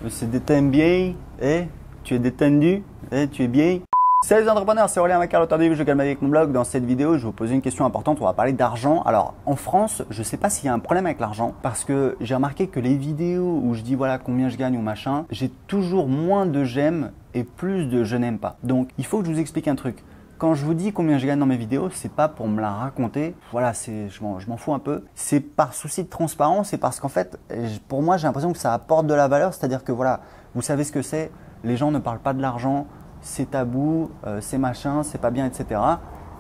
C'est détendu bien, tu es détendu, tu es bien. Salut les entrepreneurs, c'est Aurélien Macquart, l'auteur du livre Je gagne ma vie avec mon blog. Dans cette vidéo, je vais vous poser une question importante, on va parler d'argent. Alors en France, je ne sais pas s'il y a un problème avec l'argent parce que j'ai remarqué que les vidéos où je dis voilà combien je gagne ou machin, j'ai toujours moins de j'aime et plus de je n'aime pas. Donc il faut que je vous explique un truc. Quand je vous dis combien je gagne dans mes vidéos, c'est pas pour me la raconter, voilà, je m'en fous un peu. C'est par souci de transparence et parce qu'en fait, pour moi, j'ai l'impression que ça apporte de la valeur, c'est-à-dire que voilà, vous savez ce que c'est, les gens ne parlent pas de l'argent, c'est tabou, c'est machin, c'est pas bien, etc.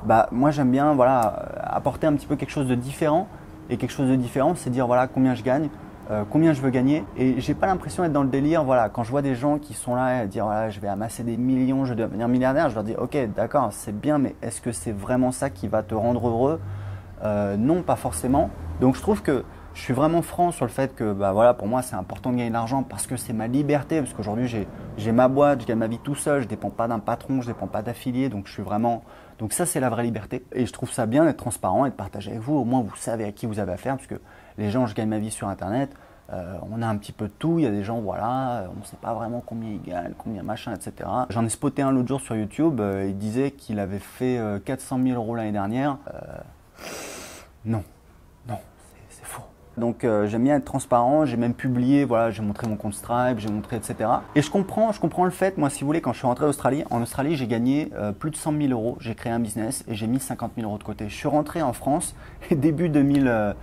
Bah, moi, j'aime bien voilà, apporter un petit peu quelque chose de différent et quelque chose de différent, c'est dire voilà combien je gagne. Combien je veux gagner et j'ai pas l'impression d'être dans le délire. Voilà, quand je vois des gens qui sont là à dire voilà, je vais amasser des millions, je vais devenir milliardaire, je leur dis ok d'accord c'est bien mais est-ce que c'est vraiment ça qui va te rendre heureux? Non, pas forcément. Donc je trouve que je suis vraiment franc sur le fait que bah, voilà, pour moi c'est important de gagner de l'argent parce que c'est ma liberté, parce qu'aujourd'hui j'ai ma boîte, je gagne ma vie tout seul, je ne dépends pas d'un patron, je ne dépends pas d'affilié, donc je suis vraiment… Donc ça c'est la vraie liberté et je trouve ça bien d'être transparent et de partager avec vous, au moins vous savez à qui vous avez affaire, parce que les gens, je gagne ma vie sur internet, on a un petit peu de tout, il y a des gens voilà, on ne sait pas vraiment combien ils gagnent, combien machin, etc. J'en ai spoté un l'autre jour sur YouTube, il disait qu'il avait fait 400 000 € l'année dernière. Non, c'est faux. Donc j'aime bien être transparent, j'ai même publié, voilà, j'ai montré mon compte Stripe, j'ai montré etc. Et je comprends le fait, moi si vous voulez, quand je suis rentré en Australie j'ai gagné plus de 100 000 €, j'ai créé un business et j'ai mis 50 000 € de côté. Je suis rentré en France début 2000,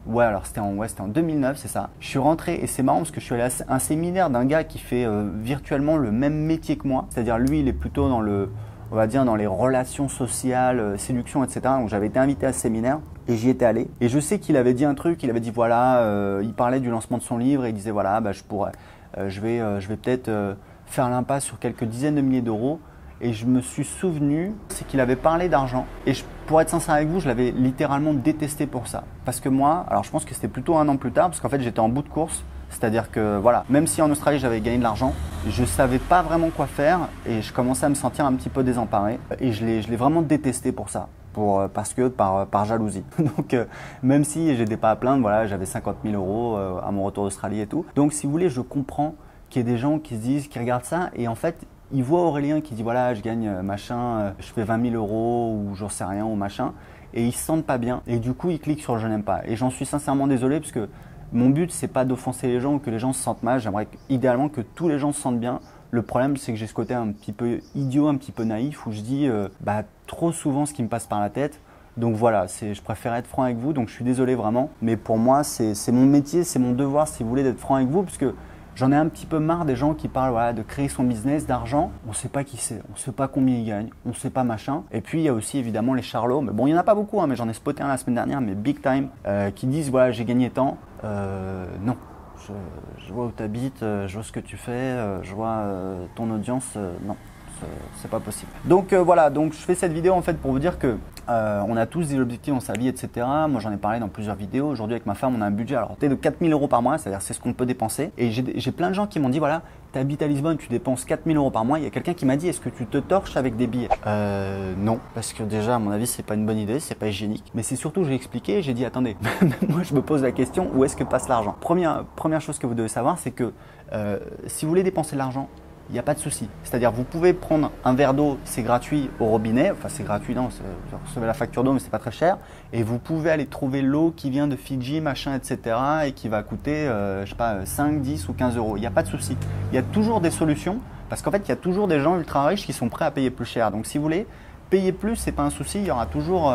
ouais alors c'était en 2009 c'est ça. Je suis rentré et c'est marrant parce que je suis allé à un séminaire d'un gars qui fait virtuellement le même métier que moi. C'est-à-dire lui il est plutôt dans le… on va dire dans les relations sociales, séduction, etc. Donc j'avais été invité à ce séminaire et j'y étais allé. Et je sais qu'il avait dit un truc, il avait dit voilà, il parlait du lancement de son livre et il disait voilà, bah, je vais peut-être faire l'impasse sur quelques dizaines de milliers d'euros. Et je me suis souvenu, c'est qu'il avait parlé d'argent. Et pour être sincère avec vous, je l'avais littéralement détesté pour ça. Parce que moi, alors je pense que c'était plutôt un an plus tard, parce qu'en fait j'étais en bout de course. C'est-à-dire que voilà, même si en Australie j'avais gagné de l'argent, je ne savais pas vraiment quoi faire et je commençais à me sentir un petit peu désemparé. Et je l'ai vraiment détesté pour ça, par jalousie. Donc même si j'étais pas à plaindre, voilà, j'avais 50 000 € à mon retour d'Australie et tout. Donc si vous voulez, je comprends qu'il y ait des gens qui se disent, qui regardent ça et en fait, ils voient Aurélien qui dit voilà, je gagne machin, je fais 20 000 € ou j'en sais rien ou machin et ils se sentent pas bien et du coup ils cliquent sur je n'aime pas. Et j'en suis sincèrement désolé parce que mon but, c'est pas d'offenser les gens ou que les gens se sentent mal. J'aimerais idéalement que tous les gens se sentent bien. Le problème, c'est que j'ai ce côté un petit peu idiot, un petit peu naïf où je dis trop souvent ce qui me passe par la tête. Donc voilà, je préfère être franc avec vous. Donc je suis désolé vraiment. Mais pour moi, c'est mon métier, c'est mon devoir, si vous voulez, d'être franc avec vous. Parce que j'en ai un petit peu marre des gens qui parlent voilà, de créer son business, d'argent. On ne sait pas qui c'est, on ne sait pas combien ils gagnent, on ne sait pas machin. Et puis il y a aussi évidemment les charlots. Mais bon, il n'y en a pas beaucoup, hein, mais j'en ai spoté un la semaine dernière, mais big time, qui disent voilà, j'ai gagné tant. Non, je vois où tu habites, je vois ce que tu fais, je vois ton audience. Non, c'est pas possible. Donc voilà, donc je fais cette vidéo en fait pour vous dire que on a tous des objectifs dans sa vie, etc. Moi j'en ai parlé dans plusieurs vidéos. Aujourd'hui avec ma femme on a un budget de 4 000 € par mois, c'est-à-dire c'est ce qu'on peut dépenser. Et j'ai plein de gens qui m'ont dit voilà, tu habites à Lisbonne, tu dépenses 4 000 € par mois. Il y a quelqu'un qui m'a dit est-ce que tu te torches avec des billets? Non, parce que déjà à mon avis c'est pas une bonne idée, c'est pas hygiénique. Mais c'est surtout j'ai expliqué, j'ai dit attendez, moi je me pose la question où est-ce que passe l'argent? Première chose que vous devez savoir c'est que si vous voulez dépenser de l'argent, il n'y a pas de souci. C'est-à-dire vous pouvez prendre un verre d'eau, c'est gratuit au robinet, enfin c'est gratuit, non, vous recevez la facture d'eau mais c'est pas très cher. Et vous pouvez aller trouver l'eau qui vient de Fidji, machin, etc. et qui va coûter, je sais pas, 5, 10 ou 15 €. Il n'y a pas de souci. Il y a toujours des solutions parce qu'en fait il y a toujours des gens ultra riches qui sont prêts à payer plus cher. Donc si vous voulez payer plus, c'est pas un souci, il y aura toujours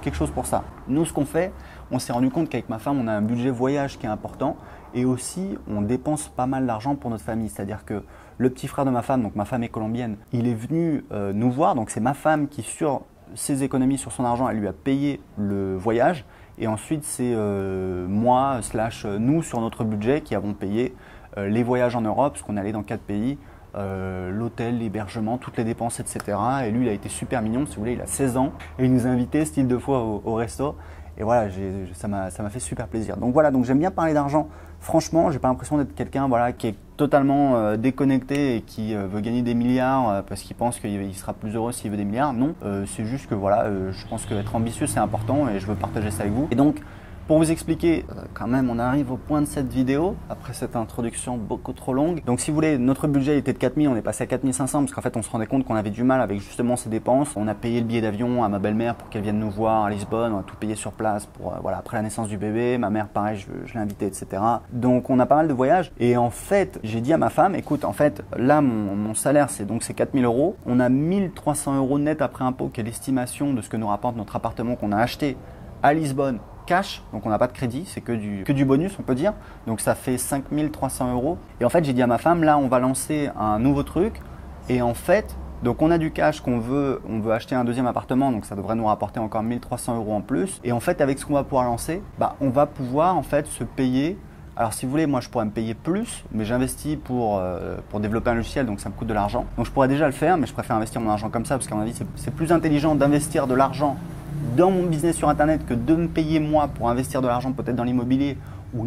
quelque chose pour ça. Nous ce qu'on fait, on s'est rendu compte qu'avec ma femme on a un budget voyage qui est important et aussi on dépense pas mal d'argent pour notre famille. C'est-à-dire que le petit frère de ma femme, donc ma femme est colombienne, il est venu nous voir, donc c'est ma femme qui sur ses économies, sur son argent, elle lui a payé le voyage et ensuite c'est moi / nous sur notre budget qui avons payé les voyages en Europe, parce qu'on est allé dans 4 pays, l'hôtel, l'hébergement, toutes les dépenses, etc. Et lui il a été super mignon, si vous voulez, il a 16 ans et il nous a invités style 2 fois au resto. Et voilà, ça m'a fait super plaisir. Donc voilà, donc j'aime bien parler d'argent. Franchement, j'ai pas l'impression d'être quelqu'un voilà, qui est totalement déconnecté et qui veut gagner des milliards parce qu'il pense qu'il sera plus heureux s'il veut des milliards. Non, c'est juste que voilà, je pense qu'être ambitieux c'est important et je veux partager ça avec vous. Et donc, Pour vous expliquer, quand même, on arrive au point de cette vidéo, après cette introduction beaucoup trop longue. Donc si vous voulez, notre budget était de 4000, on est passé à 4500 parce qu'en fait on se rendait compte qu'on avait du mal avec justement ces dépenses. On a payé le billet d'avion à ma belle-mère pour qu'elle vienne nous voir à Lisbonne, on a tout payé sur place pour, voilà, après la naissance du bébé, ma mère pareil, je l'ai invitée, etc. Donc on a pas mal de voyages et en fait, j'ai dit à ma femme, écoute, en fait, là mon salaire c'est 4000 euros, on a 1300 euros net après impôt qui est l'estimation de ce que nous rapporte notre appartement qu'on a acheté à Lisbonne. Cash, donc on n'a pas de crédit, c'est que du bonus on peut dire, donc ça fait 5300 euros. Et en fait j'ai dit à ma femme, là on va lancer un nouveau truc et en fait, donc on a du cash on veut acheter un deuxième appartement, donc ça devrait nous rapporter encore 1300 euros en plus. Et en fait avec ce qu'on va pouvoir lancer, on va pouvoir en fait se payer. Alors si vous voulez, moi je pourrais me payer plus, mais j'investis pour développer un logiciel, donc ça me coûte de l'argent. Donc je pourrais déjà le faire, mais je préfère investir mon argent comme ça, parce qu'à mon avis c'est plus intelligent d'investir de l'argent dans mon business sur internet que de me payer moi pour investir de l'argent peut-être dans l'immobilier où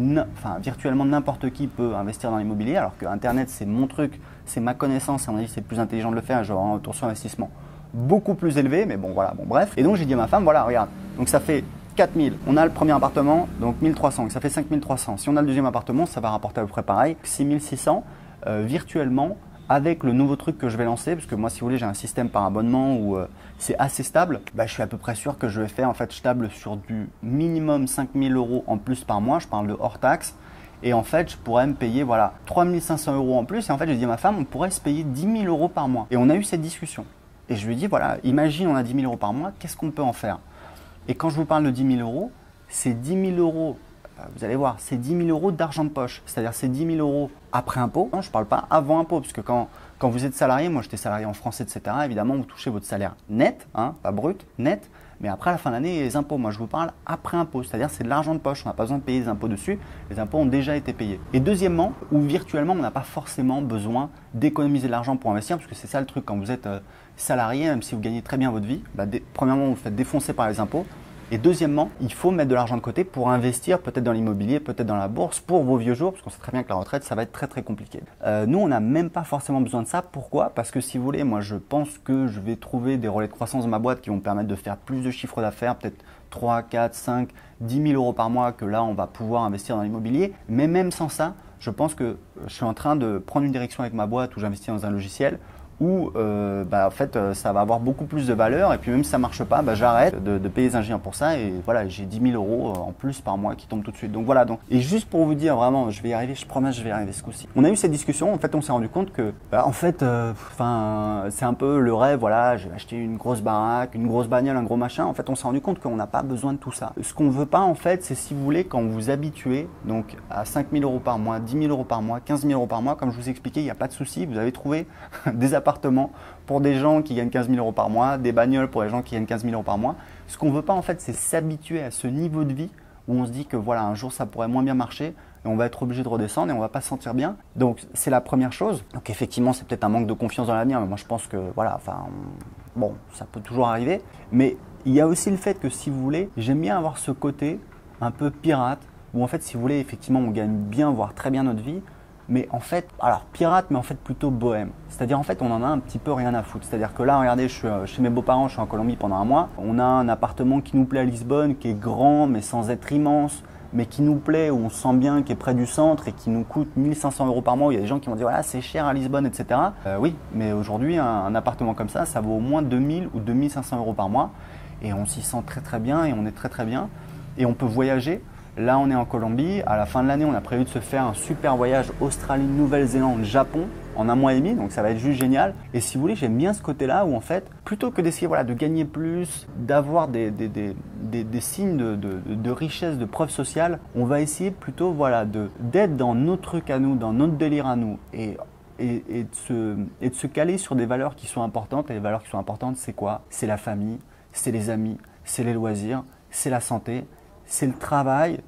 virtuellement n'importe qui peut investir dans l'immobilier alors que internet c'est mon truc, c'est ma connaissance, à mon avis c'est plus intelligent de le faire, j'aurai un retour sur investissement beaucoup plus élevé, mais bon voilà, bon bref. Et donc j'ai dit à ma femme, voilà regarde, donc ça fait 4000, on a le premier appartement, donc 1300, donc ça fait 5300. Si on a le deuxième appartement, ça va rapporter à peu près pareil, 6600 virtuellement, avec le nouveau truc que je vais lancer, parce que moi si vous voulez j'ai un système par abonnement où c'est assez stable, je suis à peu près sûr que je vais faire, en fait je table sur du minimum 5000 euros en plus par mois, je parle de hors taxe, et en fait je pourrais me payer voilà 3500 euros en plus, et en fait j'ai dit à ma femme on pourrait se payer 10 000 euros par mois. Et on a eu cette discussion, et je lui ai dit voilà, imagine on a 10 000 euros par mois, qu'est-ce qu'on peut en faire? Et quand je vous parle de 10 000 euros, c'est 10 000 euros. Vous allez voir, c'est 10 000 euros d'argent de poche, c'est-à-dire c'est 10 000 euros après impôt. Non, je ne parle pas avant impôt, parce que quand vous êtes salarié, moi j'étais salarié en France, etc., évidemment vous touchez votre salaire net, pas brut, net, mais après à la fin de l'année, les impôts, moi je vous parle après impôt, c'est-à-dire c'est de l'argent de poche, on n'a pas besoin de payer des impôts dessus, les impôts ont déjà été payés. Et deuxièmement, ou virtuellement, on n'a pas forcément besoin d'économiser de l'argent pour investir, parce que c'est ça le truc, quand vous êtes salarié, même si vous gagnez très bien votre vie, premièrement vous vous faites défoncer par les impôts. Et deuxièmement, il faut mettre de l'argent de côté pour investir peut-être dans l'immobilier, peut-être dans la bourse pour vos vieux jours, parce qu'on sait très bien que la retraite, ça va être très très compliqué. Nous, on n'a même pas forcément besoin de ça. Pourquoi? Parce que si vous voulez, moi je pense que je vais trouver des relais de croissance dans ma boîte qui vont me permettre de faire plus de chiffre d'affaires, peut-être 3, 4, 5, 10 000 euros par mois que là, on va pouvoir investir dans l'immobilier. Mais même sans ça, je pense que je suis en train de prendre une direction avec ma boîte où j'investis dans un logiciel où en fait ça va avoir beaucoup plus de valeur et puis même si ça ne marche pas, j'arrête de payer les ingénieurs pour ça et voilà, j'ai 10 000 euros en plus par mois qui tombent tout de suite. Donc voilà, et juste pour vous dire vraiment, je vais y arriver, je promets, je vais y arriver ce coup-ci. On a eu cette discussion, en fait on s'est rendu compte que en fait c'est un peu le rêve, voilà, j'ai acheté une grosse baraque, une grosse bagnole, un gros machin. En fait on s'est rendu compte qu'on n'a pas besoin de tout ça. Ce qu'on veut pas en fait, c'est si vous voulez, quand vous vous habituez donc à 5 000 euros par mois, 10 000 euros par mois, 15 000 euros par mois, comme je vous expliquais, il n'y a pas de souci, vous avez trouvé des appartements pour des gens qui gagnent 15 000 euros par mois, des bagnoles pour les gens qui gagnent 15 000 euros par mois. Ce qu'on veut pas en fait, c'est s'habituer à ce niveau de vie où on se dit que voilà, un jour ça pourrait moins bien marcher et on va être obligé de redescendre et on va pas se sentir bien. Donc c'est la première chose. Donc effectivement, c'est peut-être un manque de confiance dans l'avenir, mais moi je pense que voilà, bon, ça peut toujours arriver. Mais il y a aussi le fait que si vous voulez, j'aime bien avoir ce côté un peu pirate où en fait, si vous voulez, effectivement, on gagne bien, voire très bien notre vie. Mais en fait, alors pirate, mais en fait plutôt bohème. C'est-à-dire en fait, on en a un petit peu rien à foutre. C'est-à-dire que là, regardez, je suis chez mes beaux-parents, je suis en Colombie pendant un mois. On a un appartement qui nous plaît à Lisbonne, qui est grand, mais sans être immense, mais qui nous plaît, où on se sent bien, qui est près du centre et qui nous coûte 1500 euros par mois. Il y a des gens qui vont dire, voilà, c'est cher à Lisbonne, etc. Oui, mais aujourd'hui, un appartement comme ça vaut au moins 2000 ou 2500 euros par mois. Et on s'y sent très très bien et on est très très bien. Et on peut voyager. Là, on est en Colombie. À la fin de l'année, on a prévu de se faire un super voyage Australie, Nouvelle-Zélande, Japon en un mois et demi. Donc, ça va être juste génial. Et si vous voulez, j'aime bien ce côté-là où en fait, plutôt que d'essayer de gagner plus, d'avoir des signes de richesse, de preuve sociale, on va essayer plutôt d'être dans notre truc à nous, dans notre délire à nous et de se caler sur des valeurs qui sont importantes. Et les valeurs qui sont importantes, c'est quoi? C'est la famille, c'est les amis, c'est les loisirs, c'est la santé. C'est le travail,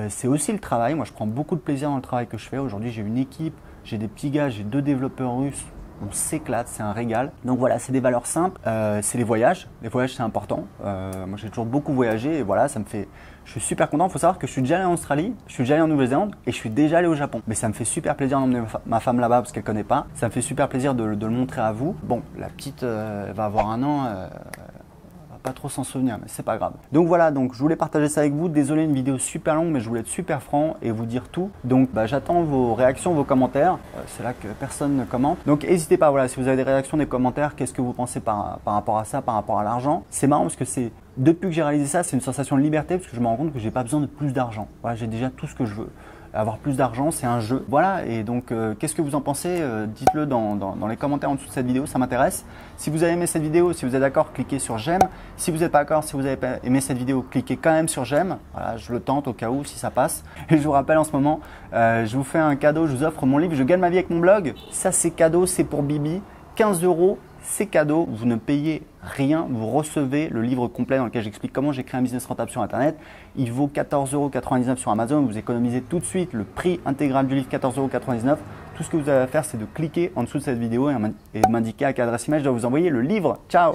c'est aussi le travail. Moi, je prends beaucoup de plaisir dans le travail que je fais. Aujourd'hui, j'ai une équipe, j'ai des petits gars, j'ai 2 développeurs russes. On s'éclate, c'est un régal. Donc voilà, c'est des valeurs simples. C'est les voyages. Les voyages, c'est important. Moi, j'ai toujours beaucoup voyagé et voilà, ça me fait. Je suis super content. Il faut savoir que je suis déjà allé en Australie, je suis déjà allé en Nouvelle-Zélande et je suis déjà allé au Japon. Mais ça me fait super plaisir d'emmener ma femme là-bas parce qu'elle ne connaît pas. Ça me fait super plaisir de le montrer à vous. Bon, la petite va avoir 1 an. pas trop s'en souvenir, mais c'est pas grave. Donc voilà, donc je voulais partager ça avec vous. Désolé, une vidéo super longue, mais je voulais être super franc et vous dire tout. Donc j'attends vos réactions, vos commentaires. C'est là que personne ne commente. Donc n'hésitez pas, voilà, si vous avez des réactions, des commentaires, qu'est-ce que vous pensez par rapport à ça, par rapport à l'argent. C'est marrant parce que depuis que j'ai réalisé ça, c'est une sensation de liberté parce que je me rends compte que j'ai pas besoin de plus d'argent. Voilà, j'ai déjà tout ce que je veux. Avoir plus d'argent, c'est un jeu. Voilà, et donc qu'est-ce que vous en pensez? Dites-le dans les commentaires en dessous de cette vidéo, ça m'intéresse. Si vous avez aimé cette vidéo, si vous êtes d'accord, cliquez sur j'aime. Si vous n'êtes pas d'accord, si vous avez pas aimé cette vidéo, cliquez quand même sur j'aime. Voilà, je le tente au cas où si ça passe. Et je vous rappelle en ce moment, je vous fais un cadeau, je vous offre mon livre Je gagne ma vie avec mon blog. Ça c'est cadeau, c'est pour Bibi. 15 €, c'est cadeau, vous ne payez rien, vous recevez le livre complet dans lequel j'explique comment j'ai créé un business rentable sur internet. Il vaut 14,99 € sur Amazon, vous économisez tout de suite le prix intégral du livre, 14,99 €. Tout ce que vous avez à faire, c'est de cliquer en dessous de cette vidéo et de m'indiquer à quelle adresse email je dois vous envoyer le livre. Ciao!